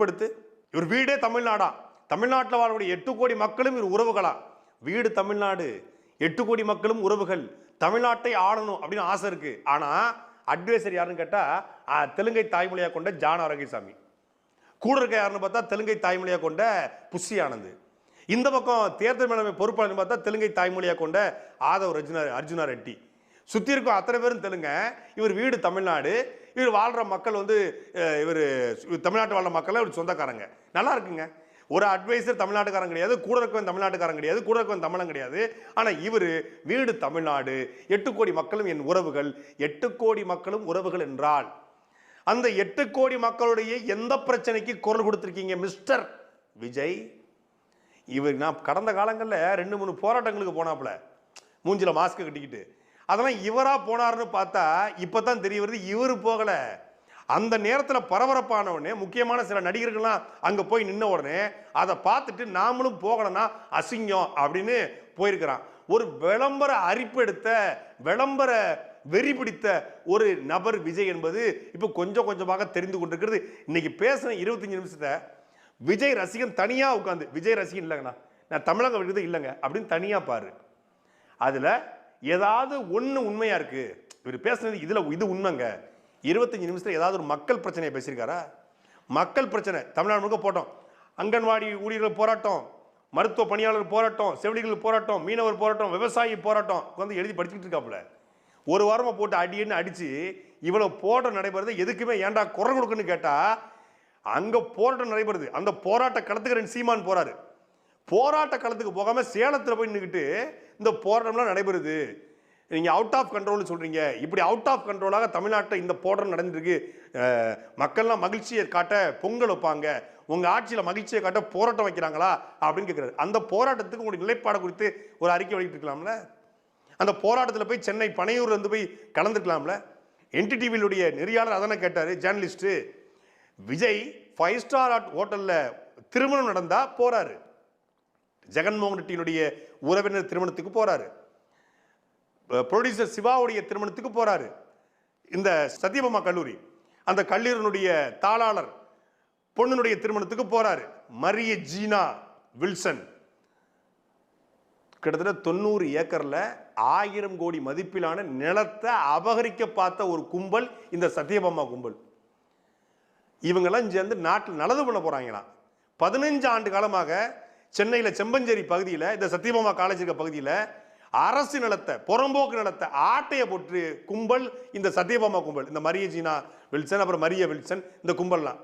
உட்படுத்து. இவர் வீடே தமிழ்நாடா, தமிழ்நாட்டில் வாழக்கூடிய 8 கோடி மக்களும் இவர் உறவுகளா? வீடு தமிழ்நாடு, 8 கோடி மக்களும் உறவுகள், தமிழ்நாட்டை ஆளணும் அப்படின்னு ஆசை இருக்கு. ஆனா அட்வைசர் யாருன்னு கேட்டா தெலுங்கை தாய்மொழியா கொண்ட ஜான் ஆரோக்கியசாமி. கூட இருக்க யாருன்னு பார்த்தா தெலுங்கை தாய்மொழியா கொண்ட புஷி ஆனந்த். இந்த பக்கம் தேர்தல் மேலாண்மை பொறுப்பாளர் பார்த்தா தெலுங்கை தாய்மொழியா கொண்ட ஆதவ் அர்ஜுனா ரெட்டி. சுத்தி இருக்கும் அத்தனை பேரும் தெலுங்க. இவர் வீடு தமிழ்நாடு, இவர் வாழ்ற மக்கள் இவர் தமிழ்நாட்டு வாழ்ற மக்கள் இவர் சொந்தக்காரங்க. நல்லா இருக்குங்க. ஒரு அட்வைசர் தமிழ்நாட்டுக்காரன் கிடையாது, கூட இருக்கவன் தமிழ்நாட்டுக்காரன் கிடையாது, கூட இருக்கவன் தமிழன் கிடையாது. ஆனா இவர் வீடு தமிழ்நாடு, 8 கோடி மக்களும் என் உறவுகள். 8 கோடி மக்களும் உறவுகள் என்றால் அந்த 8 கோடி மக்களுடைய எந்த பிரச்சனைக்கு குரல் கொடுத்திருக்கீங்க மிஸ்டர் விஜய்? இவர் நான் கடந்த காலங்களில் 2-3 போராட்டங்களுக்கு போனாப்புல, மூஞ்சில மாஸ்க் கட்டிக்கிட்டு. அதெல்லாம் இவரா போனார்னு பார்த்தா இப்பதான் தெரிய வருது இவரு போகல. அந்த நேரத்தில் பரபரப்பான உடனே முக்கியமான சில நடிகர்கள்லாம் அங்க போய் நின்ன உடனே அதை பார்த்துட்டு நாமளும் போகலன்னா அசிங்கம் அப்படின்னு போயிருக்கிறான். ஒரு விளம்பர அரிப்பெடுத்த, விளம்பர வெறி பிடித்த ஒரு நபர் விஜய் என்பது இப்ப கொஞ்சம் கொஞ்சமாக தெரிந்து கொண்டிருக்கிறது. இன்னைக்கு பேசின 25 நிமிஷத்தை விஜய் ரசிகன் தனியா உட்காந்து, விஜய் ரசிகன் இல்லைங்கண்ணா, நான் தமிழக விருது இல்லைங்க அப்படின்னு தனியா பாரு. அதுல ஏதாவது ஒண்ணு உண்மையா இருக்கு. இவர் பேசுனது இது உண்மைங்க. 25 நிமிஷத்துல ஏதாவது ஒரு மக்கள் பிரச்சனையை பேசியிருக்காரா? மக்கள் பிரச்சனை தமிழ்நாடு முழுக்க போட்டோம். அங்கன்வாடி ஊழியர்கள் போராட்டம், மருத்துவ பணியாளர் போராட்டம், செவிலியர்கள் போராட்டம், மீனவர் போராட்டம், விவசாயி போராட்டம் வந்து எழுதி படிச்சுட்டு இருக்காப்புல. ஒரு வாரமா போட்டு அடின்னு அடிச்சு இவ்வளவு போராட்டம் நடைபெறுது. எதுக்குமே ஏன்டா குரல் கொடுக்குன்னு கேட்டா அங்க போராட்டம் நடைபெறுது. அந்த போராட்ட களத்துக்கு சீமான் போறாரு. போராட்ட களத்துக்கு போகாம சேலத்தில் போய் நின்றுக்கிட்டு இந்த போராட்டம்லாம் நடைபெறுது, நீங்க அவுட் ஆஃப் கண்ட்ரோல் சொல்றீங்க. இப்படி அவுட் ஆஃப் கண்ட்ரோலாக தமிழ்நாட்டில் இந்த போராட்டம் நடந்துருக்கு. மக்கள்லாம் மகிழ்ச்சியை காட்ட பொங்கல் வைப்பாங்க, உங்க ஆட்சியில் மகிழ்ச்சியை காட்ட போராட்டம் வைக்கிறாங்களா அப்படின்னு கேட்கிறாரு. அந்த போராட்டத்துக்கு உங்களுடைய நிலைப்பாடு குறித்து ஒரு அறிக்கை வெளியிட்டிருக்கலாம்ல. அந்த போராட்டத்தில் போய் சென்னை பனையூர்ல இருந்து போய் கலந்துக்கலாம்ல. என்டிடிவியுடைய நெறியாளர் அதானே கேட்டாரு, ஜேர்னலிஸ்ட். விஜய் 5 ஸ்டார் ஹோட்டல்ல திருமணம் நடந்தா போறாரு, ஜெகன்மோகன் ரெட்டியினுடைய உறவினர் திருமணத்துக்கு போறாரு, ப்ரொடியூசர் சிவாவுடைய திருமணத்துக்கு போறாரு, இந்த சத்யபாமா கல்லூரி அந்த கல்லூரியினுடைய தாளாளர் பொண்ணுடைய திருமணத்துக்கு போறாரு, மரிய ஜீனா வில்சன். கிட்டத்தட்ட 90 ஏக்கர்ல 1000 கோடி மதிப்பிலான நிலத்தை அபகரிக்க பார்த்த ஒரு கும்பல் இந்த சத்யபாமா கும்பல். இவங்கெல்லாம் சேர்ந்து நாட்டில் நல்லது பண்ண போறாங்களாம். 15 ஆண்டு காலமாக சென்னையில் செம்பஞ்சேரி பகுதியில், இந்த சத்யபாமா காலேஜ் இருக்க பகுதியில் அரசு நிலத்தை, புறம்போக்கு நிலத்தை ஆட்டைய போட்டு கும்பல் இந்த சத்யபாமா கும்பல், இந்த மரிய ஜீனா வில்சன், அப்புறம் மரிய வில்சன், இந்த கும்பல்லாம்